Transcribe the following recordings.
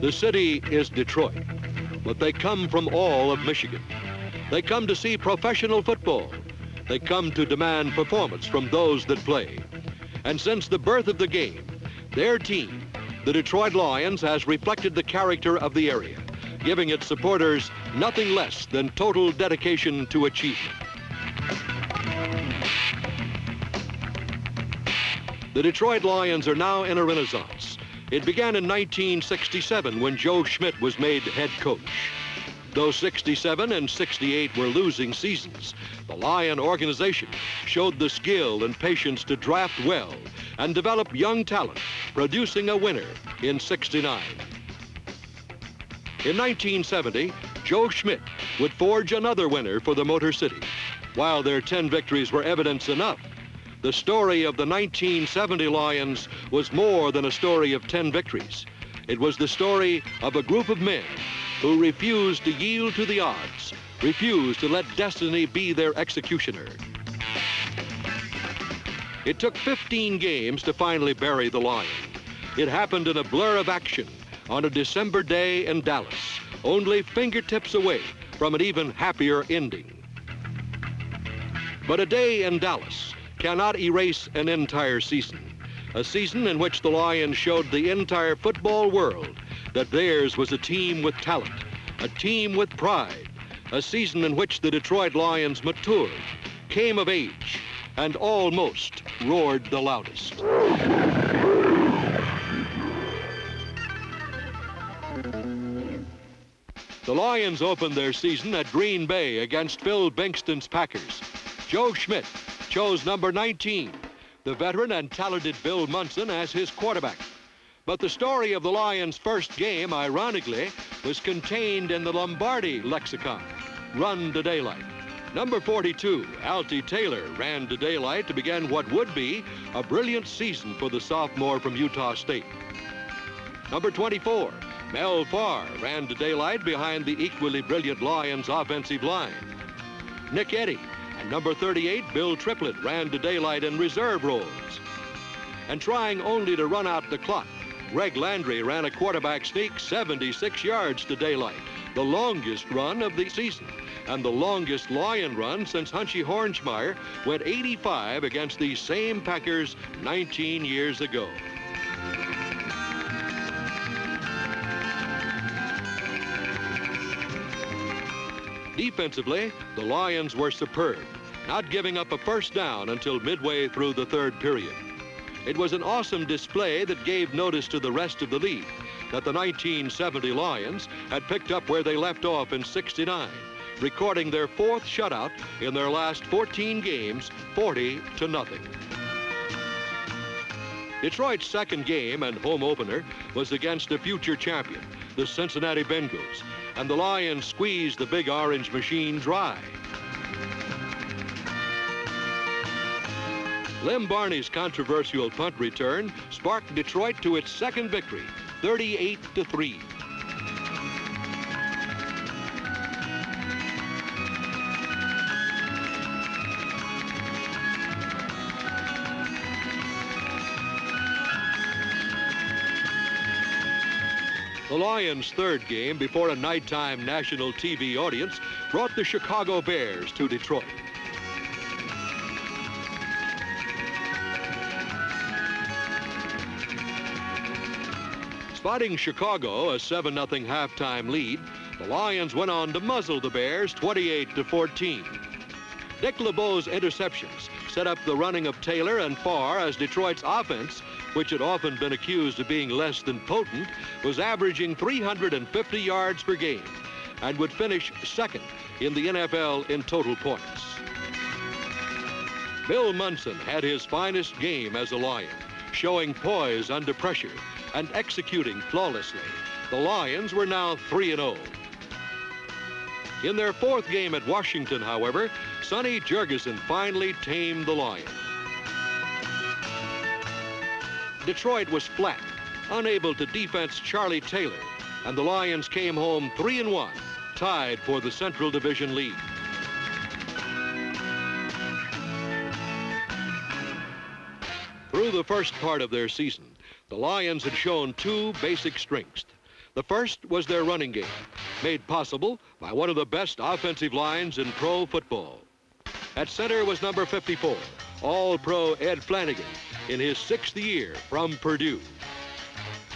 The city is Detroit, but they come from all of Michigan. They come to see professional football. They come to demand performance from those that play. And since the birth of the game, their team, the Detroit Lions, has reflected the character of the area, giving its supporters nothing less than total dedication to achievement. The Detroit Lions are now in a renaissance. It began in 1967 when Joe Schmidt was made head coach. Though 67 and 68 were losing seasons, the Lion organization showed the skill and patience to draft well and develop young talent, producing a winner in 69. In 1970, Joe Schmidt would forge another winner for the Motor City. While their 10 victories were evidence enough, the story of the 1970 Lions was more than a story of 10 victories. It was the story of a group of men who refused to yield to the odds, refused to let destiny be their executioner. It took 15 games to finally bury the Lion. It happened in a blur of action on a December day in Dallas, only fingertips away from an even happier ending. But a day in Dallas cannot erase an entire season, a season in which the Lions showed the entire football world that theirs was a team with talent, a team with pride, a season in which the Detroit Lions matured, came of age, and almost roared the loudest. The Lions opened their season at Green Bay against Phil Bingston's Packers. Joe Schmidt chose number 19, the veteran and talented Bill Munson, as his quarterback. But the story of the Lions' first game, ironically, was contained in the Lombardi lexicon, run to daylight. Number 42, Altie Taylor, ran to daylight to begin what would be a brilliant season for the sophomore from Utah State. Number 24, Mel Farr, ran to daylight behind the equally brilliant Lions' offensive line. Nick Eddy and number 38, Bill Triplett, ran to daylight in reserve roles. And trying only to run out the clock, Greg Landry ran a quarterback sneak 76 yards to daylight, the longest run of the season, and the longest Lion run since Hunchy Hornsmeyer went 85 against these same Packers 19 years ago. Defensively, the Lions were superb, not giving up a first down until midway through the third period. It was an awesome display that gave notice to the rest of the league that the 1970 Lions had picked up where they left off in 69, recording their fourth shutout in their last 14 games, 40-0. Detroit's second game and home opener was against a future champion, the Cincinnati Bengals, and the Lions squeezed the Big Orange Machine dry. Lem Barney's controversial punt return sparked Detroit to its second victory, 38-3. The Lions' third game before a nighttime national TV audience brought the Chicago Bears to Detroit. Spotting Chicago a 7-0 halftime lead, the Lions went on to muzzle the Bears 28-14. Dick LeBeau's interceptions set up the running of Taylor and Farr as Detroit's offense, which had often been accused of being less than potent, was averaging 350 yards per game and would finish second in the NFL in total points. Bill Munson had his finest game as a Lion, showing poise under pressure and executing flawlessly. The Lions were now 3-0. In their fourth game at Washington, however, Sonny Jurgensen finally tamed the Lion. Detroit was flat, unable to defense Charlie Taylor, and the Lions came home 3-1, tied for the Central Division lead. Through the first part of their season, the Lions had shown two basic strengths: The first was their running game, made possible by one of the best offensive lines in pro football. At center was number 54, All-Pro Ed Flanagan, in his 6th year from Purdue.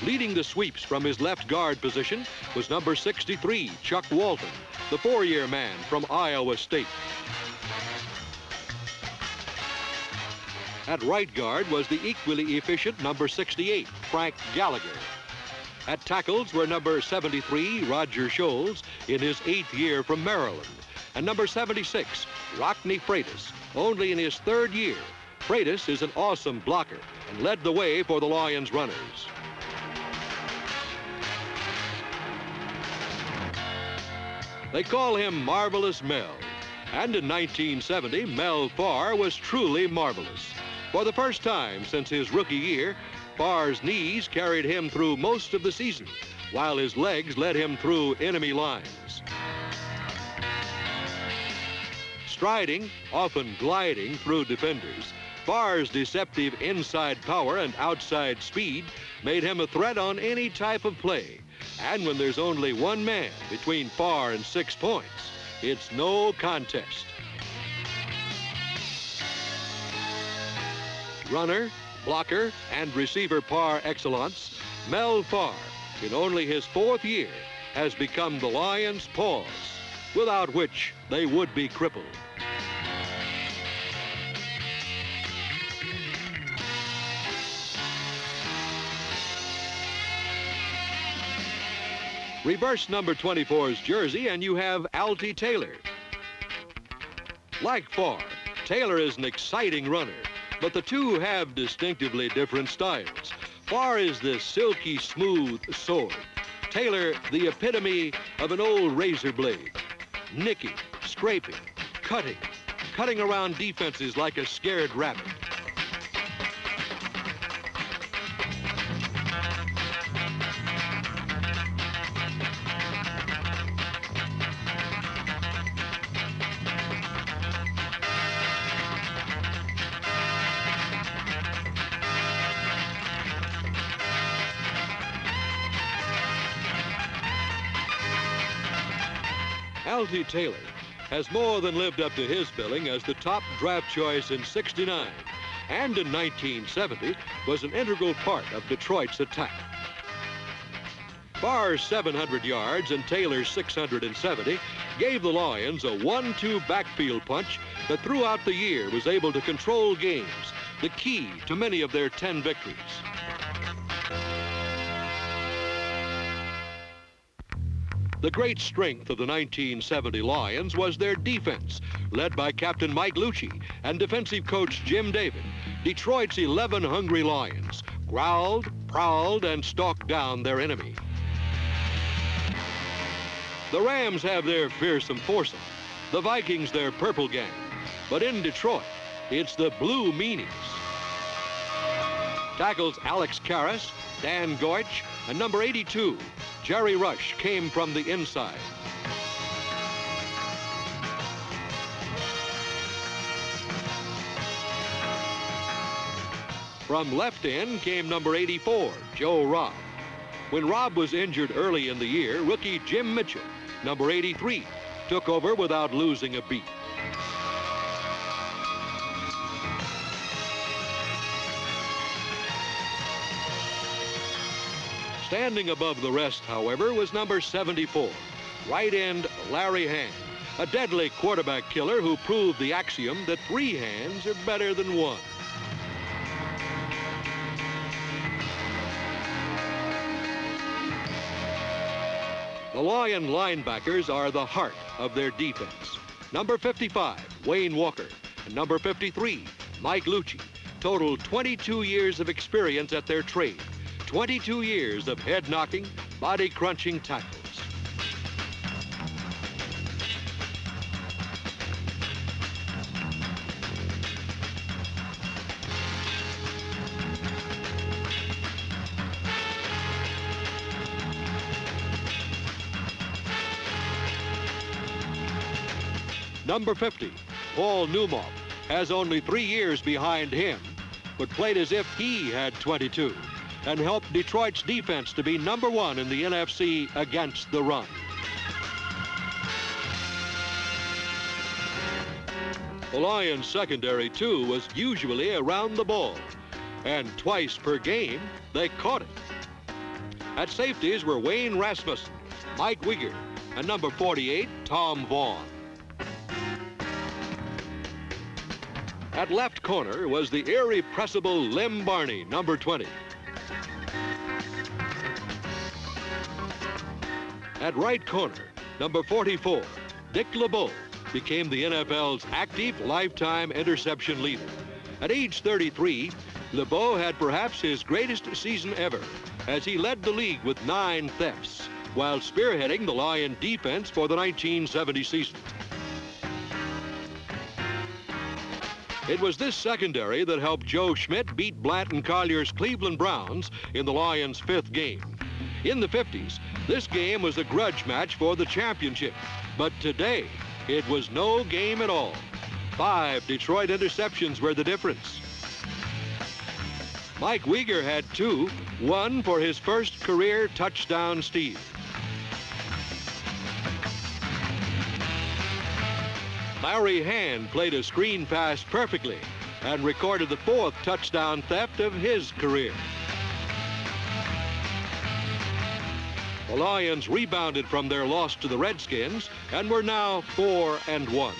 Leading the sweeps from his left guard position was number 63, Chuck Walton, the 4-year man from Iowa State. At right guard was the equally efficient number 68, Frank Gallagher. At tackles were number 73, Roger Scholes, in his 8th year from Maryland, and number 76, Rockne Freitas, only in his 3rd year. Freitas is an awesome blocker and led the way for the Lions runners. They call him Marvelous Mel, and in 1970, Mel Farr was truly marvelous. For the first time since his rookie year, Farr's knees carried him through most of the season, while his legs led him through enemy lines. Striding, often gliding through defenders, Farr's deceptive inside power and outside speed made him a threat on any type of play. And when there's only one man between Farr and 6 points, it's no contest. Runner, blocker, and receiver par excellence, Mel Farr, in only his 4th year, has become the Lions' pause, without which they would be crippled. Reverse number 24's jersey and you have Alty Taylor. Like Farr, Taylor is an exciting runner, but the two have distinctively different styles. Farr is the silky smooth sword. Taylor, the epitome of an old razor blade. Nicking, scraping, cutting around defenses like a scared rabbit. Alty Taylor has more than lived up to his billing as the top draft choice in '69, and in 1970 was an integral part of Detroit's attack. Farr's 700 yards and Taylor's 670 gave the Lions a 1-2 backfield punch that throughout the year was able to control games, the key to many of their 10 victories. The great strength of the 1970 Lions was their defense, led by Captain Mike Lucci and defensive coach Jim David. Detroit's 11 hungry Lions growled, prowled, and stalked down their enemy. The Rams have their fearsome foursome, the Vikings their purple gang, but in Detroit, it's the blue meanies. Tackles Alex Karras, Dan Goich, and number 82, Jerry Rush, came from the inside. From left end came number 84, Joe Robb. When Robb was injured early in the year, rookie Jim Mitchell, number 83, took over without losing a beat. Standing above the rest, however, was number 74, right end Larry Hand, a deadly quarterback killer who proved the axiom that 3 hands are better than 1. The Lion linebackers are the heart of their defense. Number 55, Wayne Walker, and number 53, Mike Lucci, totaled 22 years of experience at their trade. 22 years of head-knocking, body-crunching tackles. Number 50, Paul Newmoff, has only 3 years behind him, but played as if he had 22. and helped Detroit's defense to be #1 in the NFC against the run. The Lions' secondary, too, was usually around the ball, and twice per game, they caught it. At safeties were Wayne Rasmussen, Mike Weger, and number 48, Tom Vaughn. At left corner was the irrepressible Lem Barney, number 20. At right corner, number 44, Dick LeBeau, became the NFL's active lifetime interception leader. At age 33, LeBeau had perhaps his greatest season ever, as he led the league with 9 thefts, while spearheading the Lion defense for the 1970 season. It was this secondary that helped Joe Schmidt beat Blanton Collier's Cleveland Browns in the Lions' 5th game. In the 50s, this game was a grudge match for the championship, but today, it was no game at all. 5 Detroit interceptions were the difference. Mike Weger had 2, 1 for his first career touchdown steal. Larry Hand played a screen pass perfectly and recorded the 4th touchdown theft of his career. The Lions rebounded from their loss to the Redskins and were now 4-1.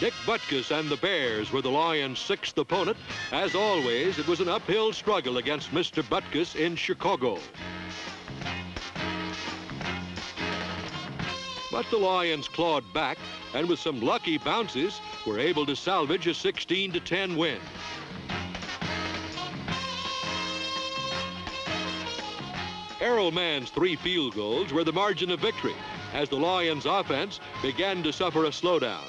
Dick Butkus and the Bears were the Lions' 6th opponent. As always, it was an uphill struggle against Mr. Butkus in Chicago. But the Lions clawed back and with some lucky bounces were able to salvage a 16-10 win. Errol Mann's 3 field goals were the margin of victory as the Lions' offense began to suffer a slowdown.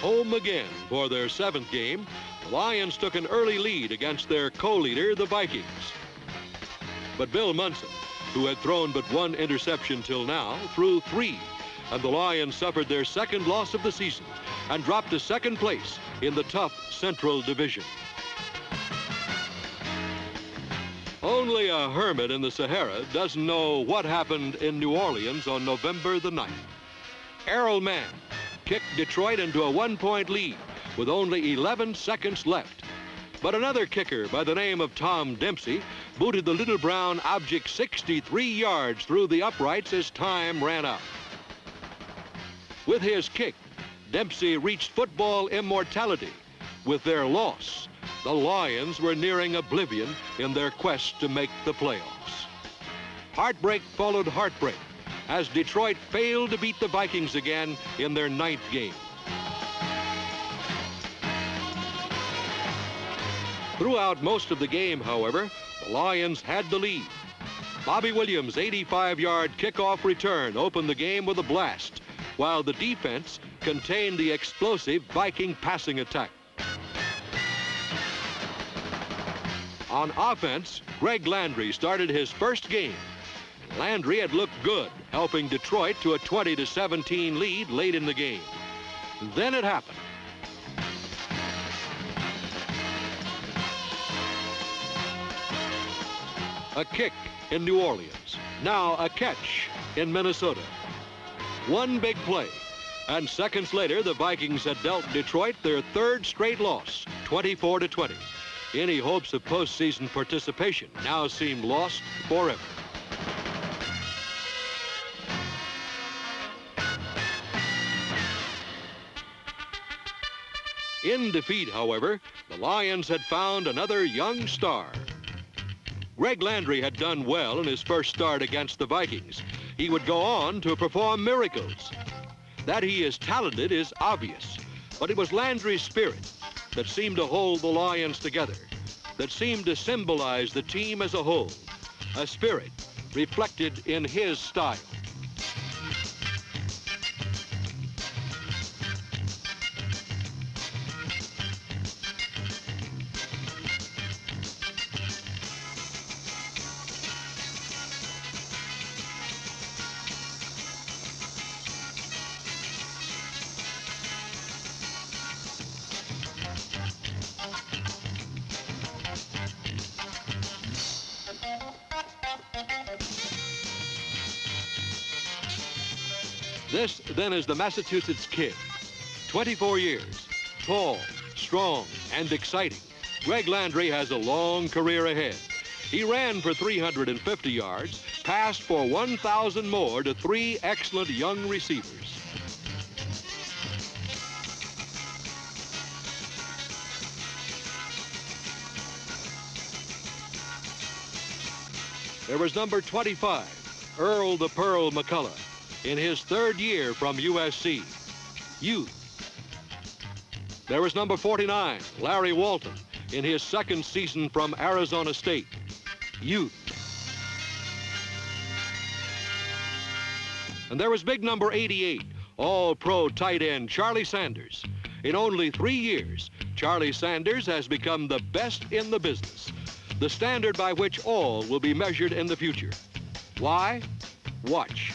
Home again for their 7th game, the Lions took an early lead against their co-leader, the Vikings. But Bill Munson, who had thrown but 1 interception till now, threw 3, and the Lions suffered their 2nd loss of the season and dropped to 2nd place in the tough Central Division. Only a hermit in the Sahara doesn't know what happened in New Orleans on November the 9th. Errol Mann kicked Detroit into a 1-point lead with only 11 seconds left. But another kicker by the name of Tom Dempsey booted the little brown object 63 yards through the uprights as time ran out. With his kick, Dempsey reached football immortality. With their loss, the Lions were nearing oblivion in their quest to make the playoffs. Heartbreak followed heartbreak as Detroit failed to beat the Vikings again in their 9th game. Throughout most of the game, however, the Lions had the lead. Bobby Williams' 85-yard kickoff return opened the game with a blast, while the defense contained the explosive Viking passing attack. On offense, Greg Landry started his first game. Landry had looked good, helping Detroit to a 20-17 lead late in the game. Then it happened. A kick in New Orleans. Now a catch in Minnesota. One big play, and seconds later, the Vikings had dealt Detroit their 3rd straight loss, 24-20. Any hopes of postseason participation now seemed lost forever. In defeat, however, the Lions had found another young star. Greg Landry had done well in his first start against the Vikings. He would go on to perform miracles. That he is talented is obvious, but it was Landry's spirit that seemed to hold the Lions together, that seemed to symbolize the team as a whole, a spirit reflected in his style. This, then, is the Massachusetts Kid. 24 years, tall, strong, and exciting. Greg Landry has a long career ahead. He ran for 350 yards, passed for 1,000 more to 3 excellent young receivers. There was number 25, Earl the Pearl McCullough, in his 3rd year from USC. Youth. There was number 49, Larry Walton, in his 2nd season from Arizona State. Youth. And there was big number 88, all-pro tight end Charlie Sanders. In only 3 years, Charlie Sanders has become the best in the business, the standard by which all will be measured in the future. Why? Watch.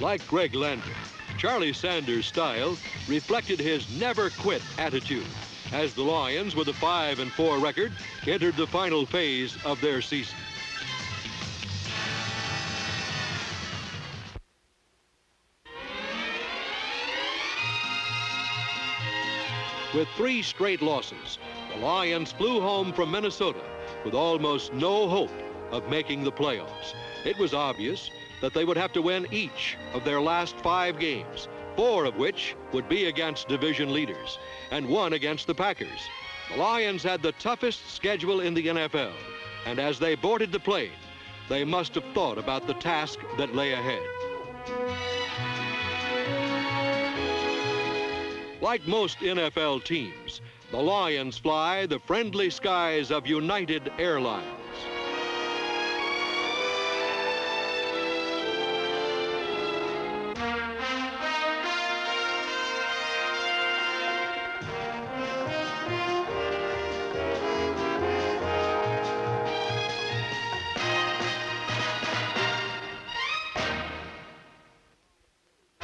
Like Greg Landry, Charlie Sanders' style reflected his never-quit attitude as the Lions, with a 5-4 record, entered the final phase of their season. With 3 straight losses, the Lions flew home from Minnesota with almost no hope of making the playoffs. It was obvious that they would have to win each of their last 5 games, 4 of which would be against division leaders, and 1 against the Packers. The Lions had the toughest schedule in the NFL, and as they boarded the plane, they must have thought about the task that lay ahead. Like most NFL teams, the Lions fly the friendly skies of United Airlines.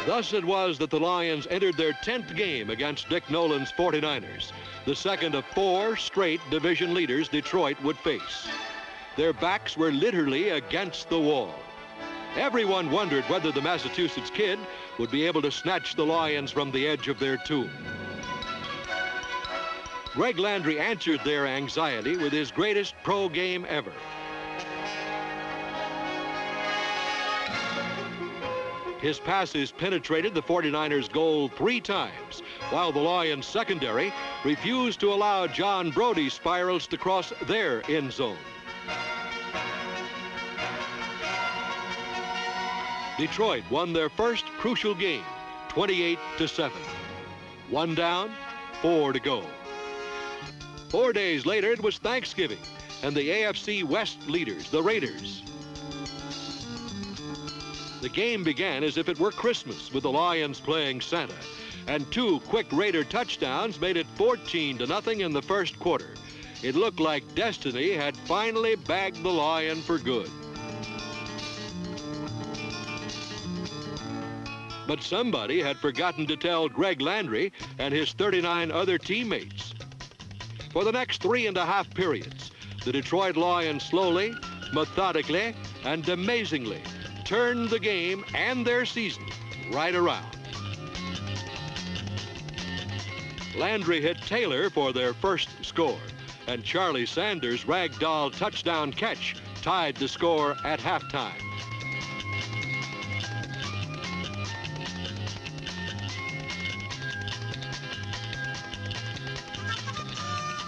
Thus it was that the Lions entered their 10th game against Dick Nolan's 49ers, the 2nd of 4 straight division leaders Detroit would face. Their backs were literally against the wall. Everyone wondered whether the Massachusetts Kid would be able to snatch the Lions from the edge of their tomb. Greg Landry answered their anxiety with his greatest pro game ever. His passes penetrated the 49ers' goal 3 times, while the Lions' secondary refused to allow John Brody's spirals to cross their end zone. Detroit won their first crucial game, 28-7. 1 down, 4 to go. 4 days later, it was Thanksgiving, and the AFC West leaders, the Raiders. The game began as if it were Christmas, with the Lions playing Santa, and 2 quick Raider touchdowns made it 14-0 in the first quarter. It looked like destiny had finally bagged the Lion for good. But somebody had forgotten to tell Greg Landry and his 39 other teammates. For the next 3.5 periods, the Detroit Lions slowly, methodically, and amazingly turned the game and their season right around. Landry hit Taylor for their first score, and Charlie Sanders' ragdoll touchdown catch tied the score at halftime.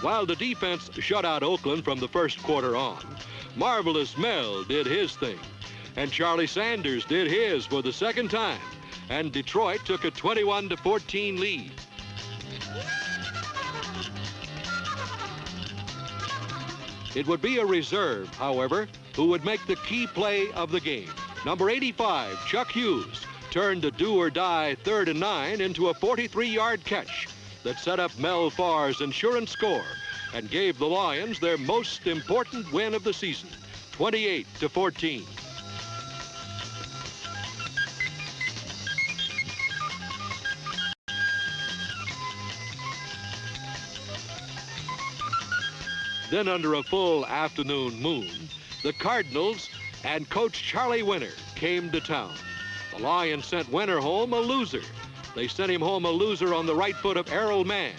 While the defense shut out Oakland from the first quarter on, Marvelous Mel did his thing. And Charlie Sanders did his for the second time, and Detroit took a 21-14 lead. It would be a reserve, however, who would make the key play of the game. Number 85, Chuck Hughes, turned a do-or-die 3rd and 9 into a 43-yard catch that set up Mel Farr's insurance score and gave the Lions their most important win of the season, 28-14. Then, under a full afternoon moon, the Cardinals and Coach Charlie Winter came to town. The Lions sent Winter home a loser. They sent him home a loser on the right foot of Errol Mann.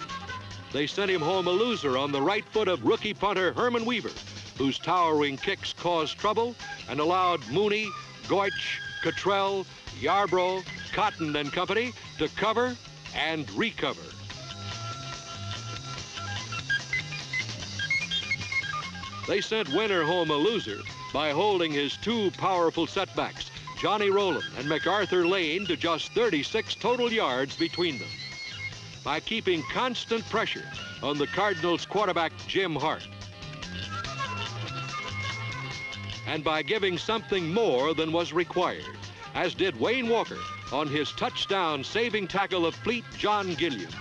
They sent him home a loser on the right foot of rookie punter Herman Weaver, whose towering kicks caused trouble and allowed Mooney, Goich, Cottrell, Yarbrough, Cotton and company to cover and recover. They sent Winter home a loser by holding his two powerful setbacks, Johnny Rowland and MacArthur Lane, to just 36 total yards between them. By keeping constant pressure on the Cardinals quarterback Jim Hart. And by giving something more than was required, as did Wayne Walker on his touchdown saving tackle of fleet John Gilliam.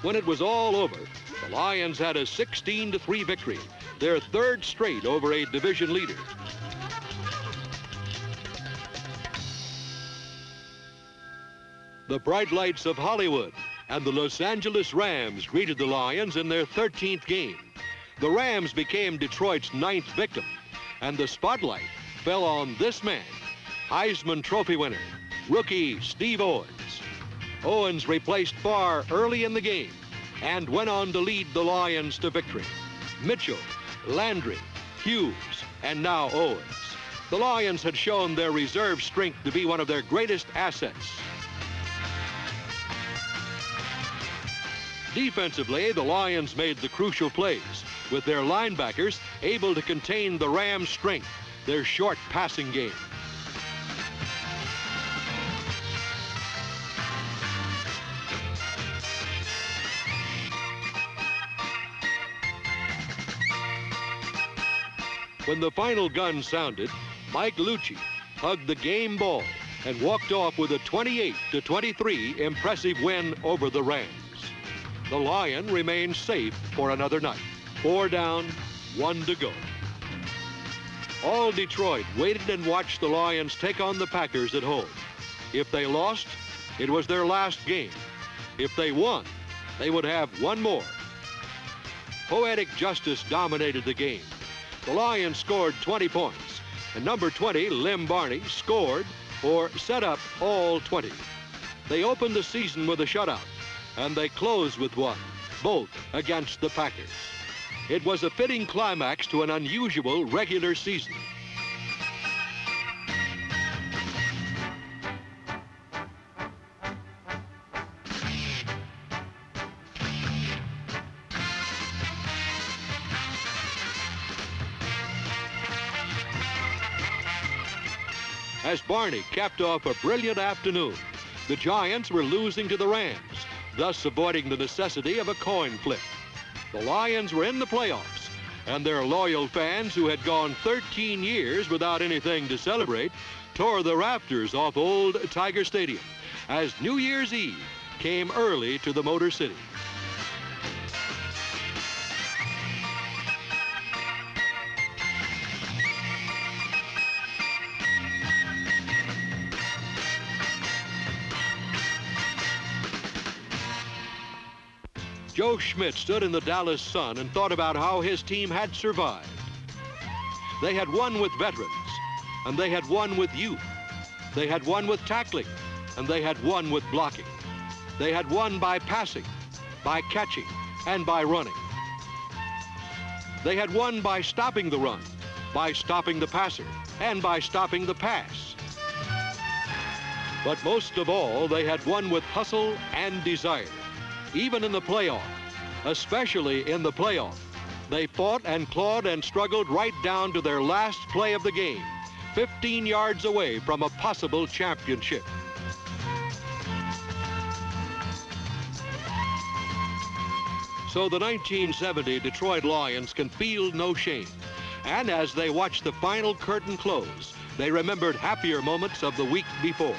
When it was all over, the Lions had a 16-3 victory, their 3rd straight over a division leader. The bright lights of Hollywood and the Los Angeles Rams greeted the Lions in their 13th game. The Rams became Detroit's 9th victim, and the spotlight fell on this man, Heisman Trophy winner, rookie Steve Owens. Owens replaced Farr early in the game and went on to lead the Lions to victory. Mitchell, Landry, Hughes, and now Owens. The Lions had shown their reserve strength to be one of their greatest assets. Defensively, the Lions made the crucial plays, with their linebackers able to contain the Rams' strength, their short passing game. When the final gun sounded, Mike Lucci hugged the game ball and walked off with a 28-23 impressive win over the Rams. The Lion remained safe for another night. 4 down, 1 to go. All Detroit waited and watched the Lions take on the Packers at home. If they lost, it was their last game. If they won, they would have one more. Poetic justice dominated the game. The Lions scored 20 points, and number 20, Lem Barney, scored or set up all 20. They opened the season with a shutout, and they closed with one, both against the Packers. It was a fitting climax to an unusual regular season. As Barney capped off a brilliant afternoon, the Giants were losing to the Rams, thus avoiding the necessity of a coin flip. The Lions were in the playoffs, and their loyal fans, who had gone 13 years without anything to celebrate, tore the rafters off old Tiger Stadium as New Year's Eve came early to the Motor City. Joe Schmidt stood in the Dallas sun and thought about how his team had survived. They had won with veterans, and they had won with youth. They had won with tackling, and they had won with blocking. They had won by passing, by catching, and by running. They had won by stopping the run, by stopping the passer, and by stopping the pass. But most of all, they had won with hustle and desire. Even in the playoff, especially in the playoff, They fought and clawed and struggled right down to their last play of the game, 15 yards away from a possible championship. So the 1970 Detroit Lions can feel no shame. And as they watch the final curtain close, they remembered happier moments of the week before.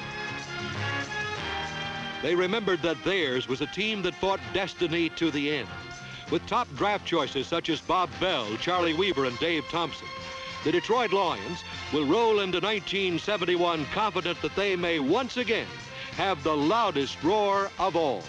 They remembered that theirs was a team that fought destiny to the end. With top draft choices such as Bob Bell, Charlie Weaver, and Dave Thompson, the Detroit Lions will roll into 1971 confident that they may once again have the loudest roar of all.